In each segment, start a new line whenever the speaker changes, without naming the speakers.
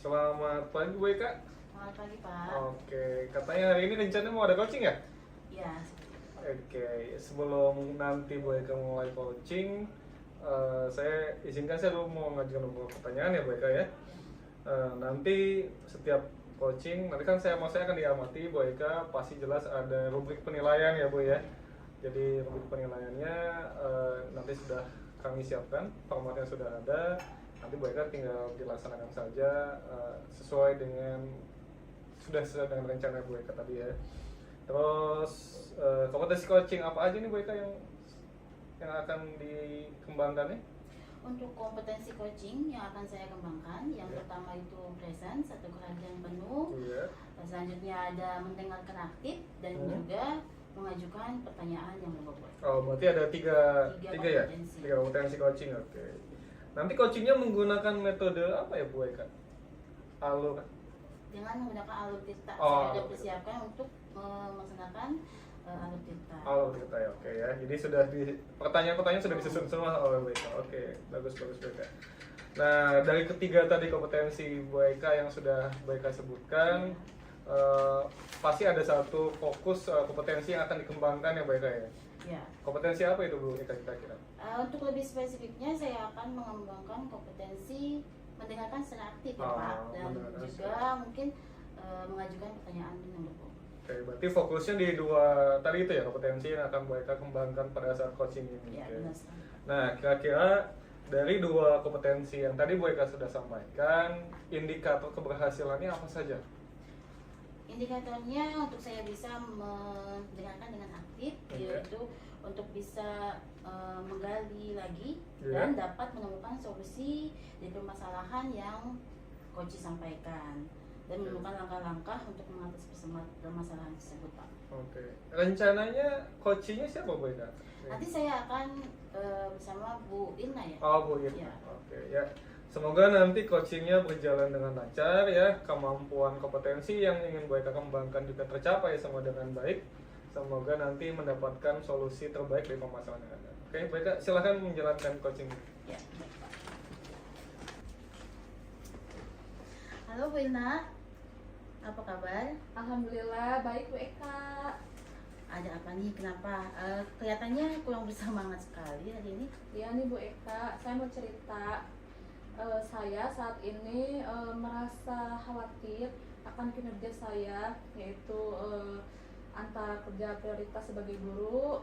Selamat pagi Bu Eka.
Selamat pagi, Pak.
Oke, katanya hari ini rencana mau ada coaching ya?
Ya,
Oke, sebelum nanti Bu Eka mulai coaching, saya izinkan saya dulu mau ngajukan beberapa pertanyaan ya Bu Eka ya. Nanti setiap coaching, nanti kan saya akan diamati Bu Eka, pasti jelas ada rubrik penilaian ya Bu ya. Jadi rubrik penilaiannya nanti sudah kami siapkan, formatnya sudah ada. Nanti Bu Eka tinggal dilaksanakan saja sesuai dengan sudah sesuai dengan rencana Bu Eka tadi ya. Terus kompetensi coaching apa aja nih Bu Eka yang akan dikembangkan nih?
untuk kompetensi coaching yang akan saya kembangkan, yang
Ya.
pertama itu presence atau kehadiran penuh.
Iya.
Selanjutnya ada mendengarkan aktif dan juga mengajukan pertanyaan yang berbobot.
Oh, berarti ada tiga ya?
kompetensi.
Tiga kompetensi coaching, oke. Nanti coachingnya menggunakan metode apa ya Bu Eka? Alur.
Dengan menggunakan alur tirta,
Oh,
saya sudah
alur
persiapkan untuk melaksanakan alur tirta.
Alur kita ya, oke ya. Jadi pertanyaan-pertanyaan sudah disusun semua oleh Bu Eka. Oke, bagus Bu Eka. Nah, dari ketiga tadi kompetensi Bu Eka yang sudah Bu Eka sebutkan, pasti ada satu fokus kompetensi yang akan dikembangkan ya Bu Eka ya.
Ya.
Kompetensi apa itu Bu Eka kira-kira?
Untuk lebih spesifiknya, saya akan mengembangkan kompetensi mendengarkan secara aktif ya Pak, dan
mendengarkan
juga mungkin mengajukan pertanyaan yang berbobot.
Oke, berarti fokusnya di dua tadi itu ya kompetensi yang akan Bu Eka kembangkan pada saat coaching ini.
Ya,
Oke.
benar sekali.
Nah, kira-kira dari dua kompetensi yang tadi Bu Eka sudah sampaikan, indikator keberhasilannya apa saja?
Indikatornya untuk saya bisa mendengarkan dengan aktif,
Oke.
yaitu untuk bisa menggali lagi
Iya.
dan dapat menemukan solusi dari permasalahan yang coach sampaikan dan
Oke.
menemukan langkah-langkah untuk mengatasi permasalahan tersebut, Pak.
Oke. Rencananya coachingnya siapa Bu Eka?
Nanti saya akan bersama Bu Ilna ya.
Oh Bu Irna.
Ya.
Oke ya. Semoga nanti coachingnya berjalan dengan lancar ya. Kemampuan kompetensi yang ingin Bu Eka kembangkan juga tercapai semua dengan baik. Semoga nanti mendapatkan solusi terbaik dari permasalahan yang ada. Oke, Bu Eka silahkan menjalankan coaching.
Ya, baik, Pak. Halo Bu Ilna, apa kabar?
Alhamdulillah baik Bu Eka.
Ada apa nih? Kenapa? Kelihatannya kurang bersemangat sekali hari ini.
Iya nih Bu Eka, saya mau cerita. Saya saat ini merasa khawatir akan kinerja saya, yaitu antara kerja prioritas sebagai guru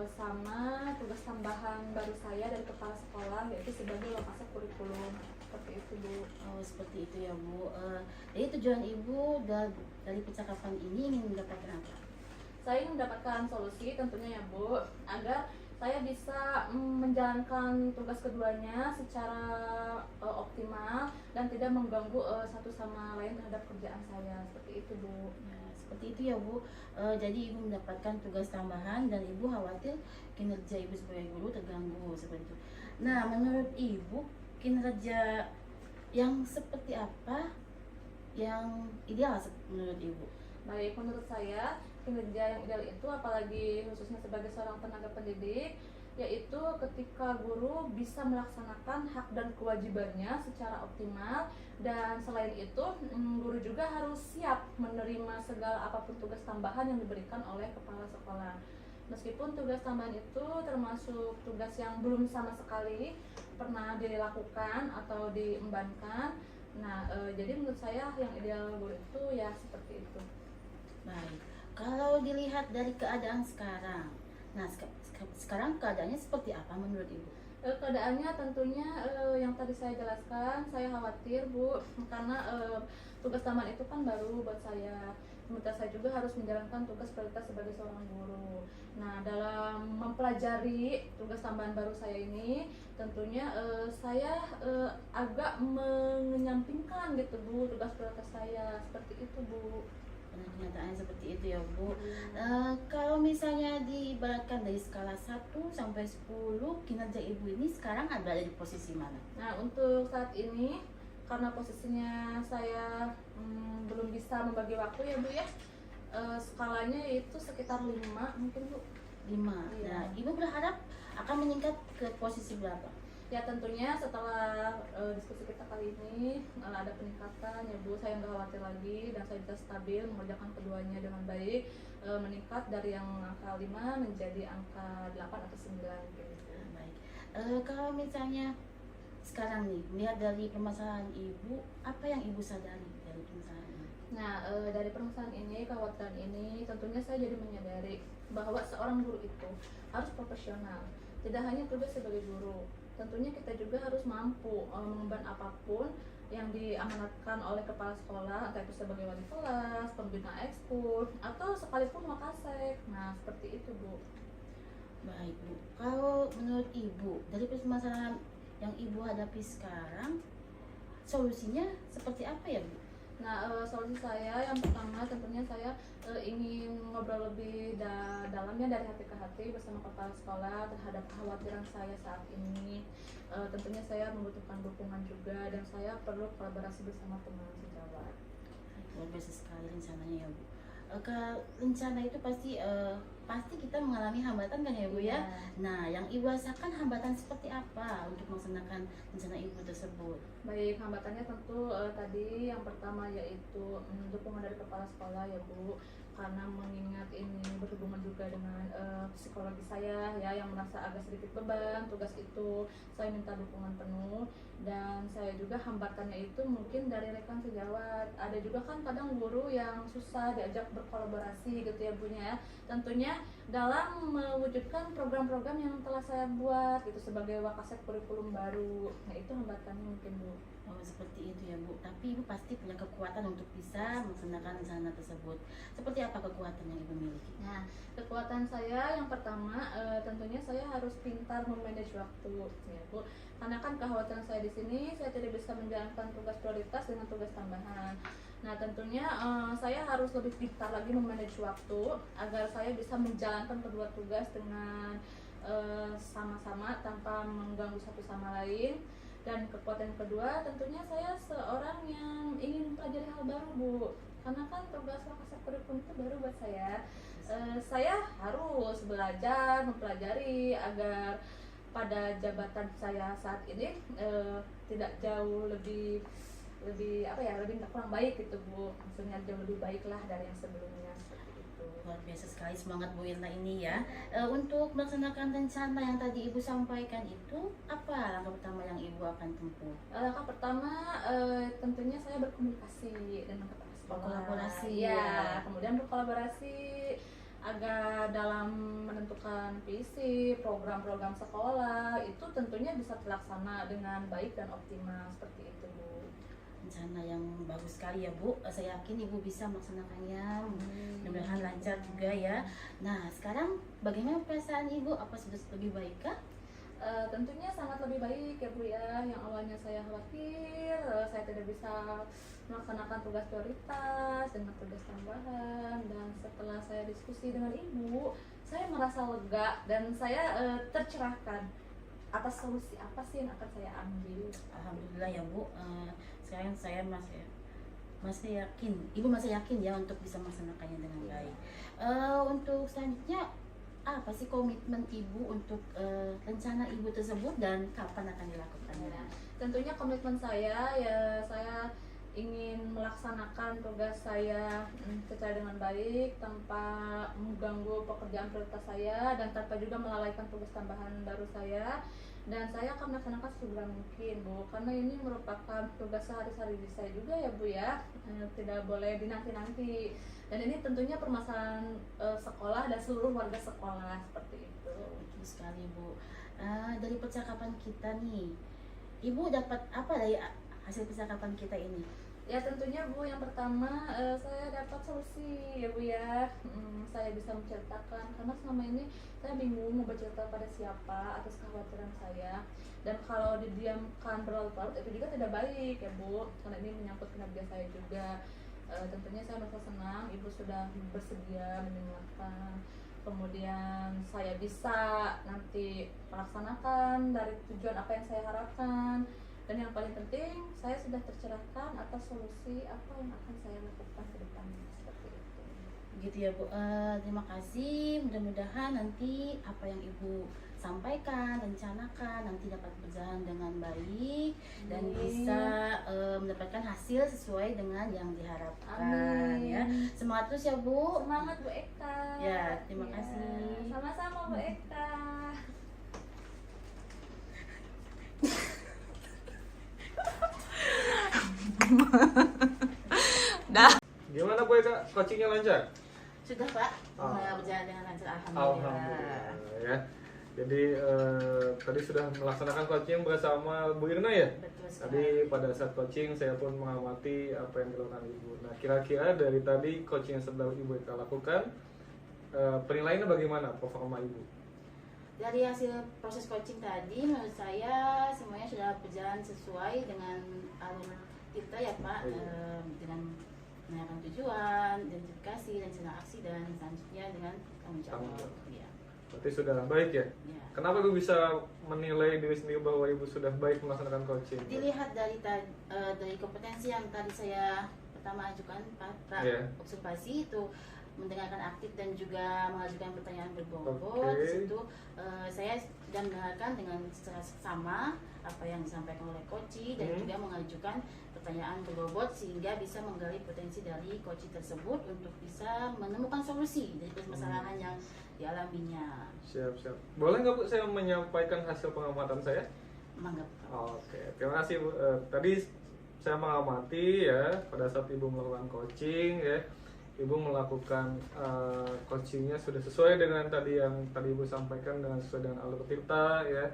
sama tugas tambahan baru saya dari kepala sekolah, yaitu sebagai lokasi kurikulum. Seperti itu Bu.
Oh, seperti itu ya Bu. Jadi tujuan Ibu dari percakapan ini ingin mendapatkan apa?
Saya ingin mendapatkan solusi tentunya ya Bu, agar saya bisa menjalankan tugas keduanya secara optimal dan tidak mengganggu satu sama lain terhadap kerjaan saya. Seperti itu Bu.
Ya, seperti itu ya Bu. Jadi Ibu mendapatkan tugas tambahan dan Ibu khawatir kinerja Ibu sebagai guru terganggu seperti itu. Nah, menurut Ibu kinerja yang seperti apa yang ideal menurut Ibu?
Baik, menurut saya kinerja yang ideal itu, apalagi khususnya sebagai seorang tenaga pendidik, yaitu ketika guru bisa melaksanakan hak dan kewajibannya secara optimal, dan selain itu guru juga harus siap menerima segala apapun tugas tambahan yang diberikan oleh kepala sekolah. Meskipun tugas tambahan itu termasuk tugas yang belum sama sekali pernah dilakukan atau diembankan. Nah, jadi menurut saya yang ideal guru itu ya seperti itu.
Baik, kalau dilihat dari keadaan sekarang, nah sekarang keadaannya seperti apa menurut Ibu?
Keadaannya tentunya yang tadi saya jelaskan, saya khawatir Bu, karena tugas tambahan itu kan baru buat saya. Sementara saya juga harus menjalankan tugas prioritas sebagai seorang guru. Nah, dalam mempelajari tugas tambahan baru saya ini, tentunya saya agak menyampingkan gitu Bu tugas prioritas saya, seperti itu Bu.
Karena kenyataannya seperti itu ya Bu. Kalau misalnya diibaratkan dari skala 1 sampai 10, kinerja Ibu ini sekarang ada di posisi mana?
Nah, untuk saat ini karena posisinya saya belum bisa membagi waktu ya Bu ya, skalanya itu sekitar 5 mungkin Bu.
5.
Iya.
Nah, Ibu berharap akan meningkat ke posisi berapa?
Ya tentunya setelah diskusi kita kali ini ada peningkatan ya Bu, saya nggak khawatir lagi dan saya bisa stabil mengerjakan keduanya dengan baik, meningkat dari yang angka 5 menjadi angka 8 atau 9 gitu.
Baik. Kalau misalnya sekarang nih, melihat dari permasalahan ibu, apa yang ibu sadari dari permasalahan ini?
Nah, dari permasalahan ini, kekhawatiran ini, tentunya saya jadi menyadari bahwa seorang guru itu harus profesional. Tidak hanya tugas sebagai guru, tentunya kita juga harus mampu mengemban apapun yang diamanatkan oleh kepala sekolah, entah itu sebagai wali kelas, pembina ekskul, atau sekalipun wakasek. Nah, seperti itu, Bu.
Baik Bu, kalau menurut ibu dari permasalahan yang ibu hadapi sekarang, solusinya seperti apa ya Bu?
Nah, solusi saya yang pertama tentunya saya ingin ngobrol lebih dalamnya dari hati ke hati bersama kepala sekolah terhadap kekhawatiran saya saat ini. Tentunya saya membutuhkan dukungan juga dan saya perlu kolaborasi bersama teman sejawat.
Luar biasa sekali rencananya ya Bu. Rencana itu pasti kita mengalami hambatan kan ya Bu ya.
Iya.
Nah, yang ibu rasakan hambatan seperti apa untuk melaksanakan rencana ibu tersebut?
Baik, hambatannya tentu tadi yang pertama yaitu dukungan dari kepala sekolah ya Bu, karena mengingat ini berhubungan juga dengan psikologi saya ya yang merasa agak sedikit beban tugas itu, saya minta dukungan penuh. Dan saya juga hambatannya itu mungkin dari rekan sejawat, ada juga kan kadang guru yang susah diajak berkolaborasi gitu ya Bunya ya. Tentunya dalam mewujudkan program-program yang telah saya buat gitu sebagai wakasek kurikulum baru. Nah, itu hambatannya mungkin Bu.
Oh, seperti itu ya Bu. Tapi ibu pasti punya kekuatan untuk bisa melaksanakan rencana tersebut. Seperti apa kekuatan yang ibu miliki?
Nah, kekuatan saya yang pertama tentunya saya harus pintar memanage waktu ya Bu. Karena kan kekhawatiran saya di sini saya tidak bisa menjalankan tugas prioritas dengan tugas tambahan. Nah, tentunya saya harus lebih pintar lagi memanage waktu agar saya bisa menjalankan kedua tugas dengan sama-sama tanpa mengganggu satu sama lain. Dan kekuatan kedua tentunya saya seorang yang ingin mempelajari hal baru Bu, karena kan tugas wakasek kurikulum itu baru buat saya. Saya harus belajar mempelajari agar pada jabatan saya saat ini tidak jauh lebih apa ya, lebih nggak kurang baik gitu Bu, maksudnya jauh lebih baik lah dari yang sebelumnya, seperti itu.
Luar biasa sekali semangat Bu Irna ini ya. Untuk melaksanakan rencana yang tadi ibu sampaikan itu, apa langkah pertama yang ibu akan tempuh?
Langkah pertama tentunya saya berkomunikasi dengan kepala sekolah.
Berkolaborasi,
ya.
ya.
Kemudian berkolaborasi agar dalam menentukan visi, program-program sekolah itu tentunya bisa terlaksana dengan baik dan optimal, seperti itu Bu.
Rencana yang bagus sekali ya Bu. Saya yakin ibu bisa melaksanakannya. Mudah-mudahan lancar juga ya. Nah, sekarang bagaimana perasaan ibu? Apa sudah lebih baik kah?
Tentunya sangat lebih baik ya Bu ya. Yang awalnya saya khawatir saya tidak bisa melaksanakan tugas prioritas dengan tugas tambahan, dan setelah saya diskusi dengan ibu saya merasa lega dan saya tercerahkan atas solusi apa sih yang akan saya ambil.
Alhamdulillah ya Bu. Sekarang saya masih yakin, ibu masih yakin ya untuk bisa melaksanakannya dengan baik. Untuk selanjutnya apa sih komitmen ibu untuk rencana ibu tersebut dan kapan akan dilakukannya?
Nah, tentunya komitmen saya ya saya ingin melaksanakan tugas saya secara dengan baik tanpa mengganggu pekerjaan prioritas saya dan tanpa juga melalaikan tugas tambahan baru saya, dan saya akan melaksanakan segera mungkin Bu, karena ini merupakan tugas sehari-hari saya juga ya Bu ya, tidak boleh dinanti-nanti, dan ini tentunya permasalahan sekolah dan seluruh warga sekolah, seperti itu.
Betul sekali Bu. Dari percakapan kita nih, ibu dapat apa dari hasil percakapan kita ini?
Ya tentunya Bu, yang pertama saya dapat solusi ya Bu ya. Saya bisa menceritakan karena selama ini saya bingung mau bercerita pada siapa atas kekhawatiran saya, dan kalau didiamkan berlarut-larut itu juga tidak baik ya Bu, karena ini menyangkut kinerja saya juga. Tentunya saya merasa senang Ibu sudah bersedia mendengarkan, kemudian saya bisa nanti melaksanakan dari tujuan apa yang saya harapkan. Dan yang paling penting, saya sudah tercerahkan atas solusi apa yang akan saya lakukan ke depannya, seperti itu.
Begitu ya Bu. Terima kasih. Mudah-mudahan nanti apa yang ibu sampaikan, rencanakan nanti dapat berjalan dengan baik dan bisa mendapatkan hasil sesuai dengan yang diharapkan.
Amin.
Ya, semangat terus ya Bu.
Semangat Bu Eka.
Ya, terima
Ya,
kasih.
sama-sama Bu Eka.
Gimana Bu Eka, coachingnya lancar?
Sudah Pak,
Ah.
berjalan dengan lancar
Alhamdulillah ya. Jadi tadi sudah melaksanakan coaching bersama Bu Irna ya.
Betul sekali.
Tadi pada saat coaching saya pun mengamati apa yang dilakukan Ibu. Nah kira-kira dari tadi coaching yang sedang Ibu Eka lakukan, penilaiannya bagaimana performa Ibu?
Dari hasil proses coaching tadi, menurut saya semuanya sudah berjalan sesuai dengan alur kita ya Pak,
Iya.
dengan menanyakan tujuan, identifikasi, rencana aksi dan selanjutnya dengan tanggung
Tanggung
jawab.
jawab.
Ya.
Berarti sudah baik ya?
Ya.
Kenapa Ibu bisa menilai diri sendiri bahwa Ibu sudah baik melaksanakan coaching?
Dilihat dari kompetensi yang tadi saya pertama ajukan Pak,
Iya.
observasi itu mendengarkan aktif dan juga mengajukan pertanyaan berbobot.
Oke.
Di situ saya dan mendengarkan dengan secara sama apa yang disampaikan oleh coach dan juga mengajukan pertanyaan berbobot sehingga bisa menggali potensi dari coach tersebut untuk bisa menemukan solusi dari permasalahan yang dialaminya.
Siap. Boleh nggak Bu saya menyampaikan hasil pengamatan saya?
Mangga.
Oke, terima kasih Bu. Tadi saya mengamati ya pada saat Ibu melakukan coaching ya, Ibu melakukan coachingnya sudah sesuai dengan tadi yang tadi Ibu sampaikan, dengan sesuai dengan alur kita ya.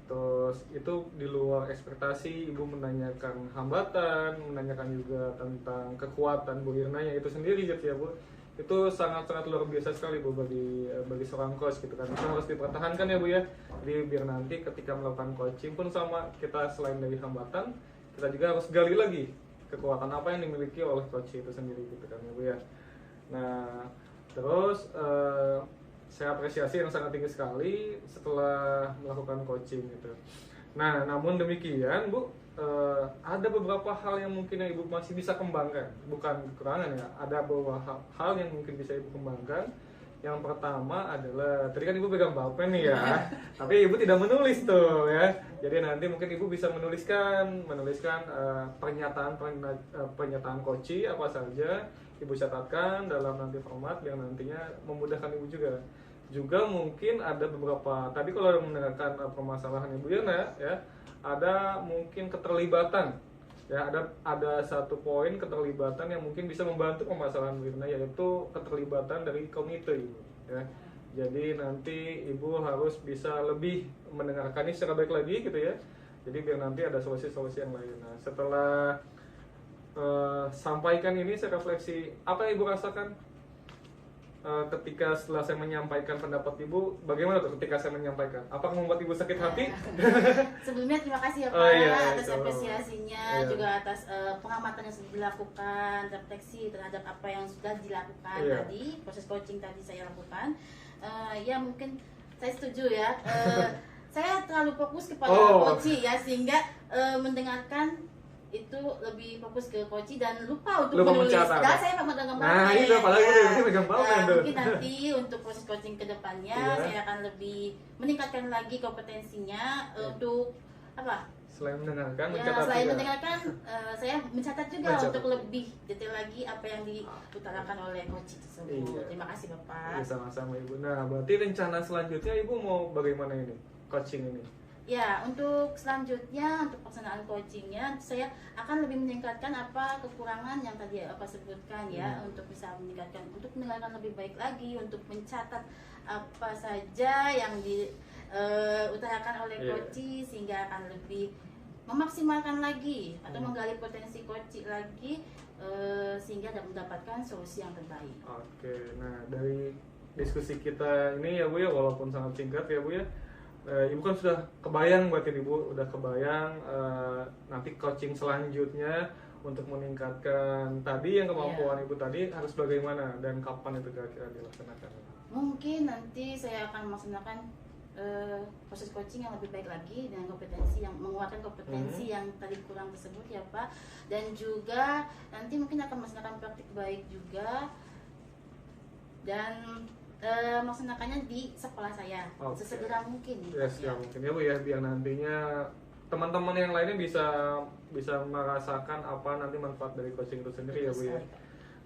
Terus itu di luar ekspektasi, Ibu menanyakan hambatan, menanyakan juga tentang kekuatan Bu Irna yang itu sendiri gitu ya Bu. Itu sangat-sangat luar biasa sekali Bu bagi seorang coach gitu kan. Itu harus dipertahankan ya Bu ya. Jadi biar nanti ketika melakukan coaching pun sama, kita selain dari hambatan, kita juga harus gali lagi kekuatan apa yang dimiliki oleh coach itu sendiri gitu kan ya Bu ya. Nah, terus saya apresiasi yang sangat tinggi sekali setelah melakukan coaching gitu. Nah, namun demikian Bu, ada beberapa hal yang mungkin yang Ibu masih bisa kembangkan, bukan kekurangan ya. Ada beberapa hal yang mungkin bisa Ibu kembangkan. Yang pertama adalah, tadi kan Ibu pegang pulpen nih ya, tapi Ibu tidak menulis tuh ya. Jadi nanti mungkin Ibu bisa menuliskan pernyataan coach apa saja Ibu catatkan dalam nanti format yang nantinya memudahkan Ibu juga. Juga mungkin ada beberapa, tadi kalau mendengarkan permasalahan Ibu Yana ya, ada mungkin keterlibatan ya, ada satu poin keterlibatan yang mungkin bisa membantu permasalahan Bu Irna, yaitu keterlibatan dari komite Ibu ya. Jadi nanti Ibu harus bisa lebih mendengarkan ini secara baik lagi gitu ya. Jadi biar nanti ada solusi-solusi yang lain. Nah, setelah sampaikan ini, saya refleksi apa yang Ibu rasakan ketika setelah saya menyampaikan pendapat Ibu. Bagaimana tuh ketika saya menyampaikan? Apakah membuat Ibu sakit hati?
Sebelumnya terima kasih ya Pak
Oh, iya,
atas
itu.
apresiasinya,
Iya.
juga atas pengamatan yang sudah dilakukan, refleksi terhadap apa yang sudah dilakukan
Iya.
tadi, proses coaching tadi saya lakukan. Ya mungkin saya setuju ya. Saya terlalu fokus kepada coaching ya, sehingga mendengarkan itu lebih fokus ke coaching dan lupa untuk menulis.
mencatat.
Padahal saya memegang
Nah, itu apalagi udah megang pulpen tuh.
Mungkin nanti untuk proses coaching ke depannya
Iya.
saya akan lebih meningkatkan lagi kompetensinya
Iya.
untuk apa?
Selain mendengarkan,
Ya,
mencatat
selain
juga.
mendengarkan, saya mencatat juga
Mencatat.
untuk lebih detail lagi apa yang diutarakan oleh coach tersebut.
Iya.
Terima kasih Bapak.
Iya, sama-sama Ibu. Nah, berarti rencana selanjutnya Ibu mau bagaimana ini? Coaching ini?
Ya, untuk selanjutnya, untuk pelaksanaan coachingnya, saya akan lebih meningkatkan apa kekurangan yang tadi apa sebutkan ya, untuk bisa meningkatkan, untuk mendengarkan lebih baik lagi, untuk mencatat apa saja yang diutarakan oleh
Iya.
coach sehingga akan lebih memaksimalkan lagi atau menggali potensi coach lagi sehingga dapat mendapatkan solusi yang terbaik.
Oke, nah dari diskusi kita ini ya Bu ya, walaupun sangat singkat ya Bu ya, Ibu kan sudah kebayang, berarti Ibu udah kebayang nanti coaching selanjutnya untuk meningkatkan tadi yang kemampuan Ibu tadi harus bagaimana dan kapan itu kira-kira dilaksanakan?
Mungkin nanti saya akan melaksanakan proses coaching yang lebih baik lagi dengan kompetensi yang menguatkan kompetensi yang tadi kurang tersebut ya Pak, dan juga nanti mungkin akan melaksanakan praktik baik juga, dan melaksanakannya di sekolah saya
Oke.
sesegera mungkin.
Yes, ya mungkin ya Bu ya, biar nantinya teman-teman yang lainnya bisa merasakan apa nanti manfaat dari coaching itu sendiri ya Bu ya.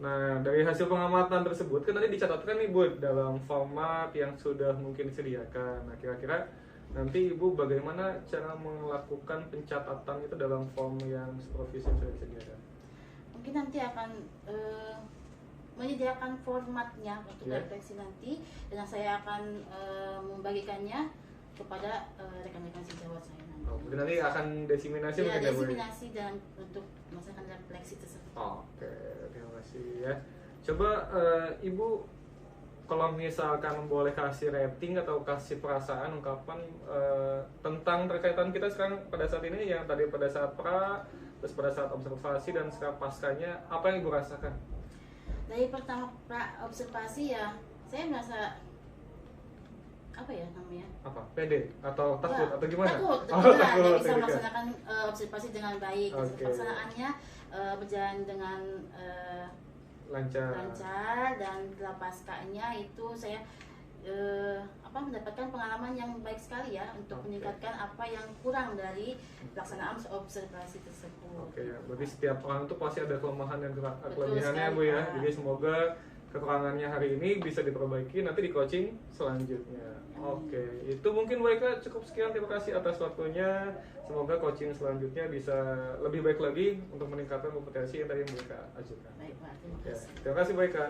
Nah, dari hasil pengamatan tersebut kan nanti dicatatkan nih Bu dalam format yang sudah mungkin disediakan. Nah, kira-kira nanti Ibu bagaimana cara melakukan pencatatan itu dalam form yang supervisi yang sudah disediakan?
Mungkin nanti akan menyediakan formatnya untuk
Ya.
refleksi nanti, dan saya akan membagikannya kepada rekan-rekan sejawat saya nanti.
Oh, mungkin nanti akan diseminasi
Ya,
mungkin ya Bu.
diseminasi dan untuk melaksanakan refleksi tersebut.
Oke, terima kasih ya. Coba Ibu kalau misalkan boleh kasih rating atau kasih perasaan ungkapan tentang terkaitan kita sekarang pada saat ini, yang tadi pada saat pra, terus pada saat observasi dan sekarang paskanya, apa yang Ibu rasakan?
Dari pertama pra observasi ya, saya merasa apa ya namanya?
Apa? Pede atau takut
Ya,
atau gimana?
Takut,
Oh,
takut,
takut.
nggak bisa
Oke.
melaksanakan observasi dengan baik.
Oke.
Pelaksanaannya berjalan dengan
Lancar.
lancar, dan setelah paskanya itu saya mendapatkan pengalaman yang baik sekali ya untuk
Oke.
meningkatkan apa yang kurang dari pelaksanaan observasi tersebut.
Oke ya, berarti setiap orang itu pasti ada kelemahan dan
Betul
kelebihannya
sekali,
Bu ya.
Pak.
Jadi semoga kekurangannya hari ini bisa diperbaiki nanti di coaching selanjutnya. Oke, itu mungkin Bu Eka cukup sekian. Terima kasih atas waktunya. Semoga coaching selanjutnya bisa lebih baik lagi untuk meningkatkan kompetensi yang tadi Bu Eka ajukan.
Baik Pak, terima
Ya,
kasih.
terima kasih Bu Eka.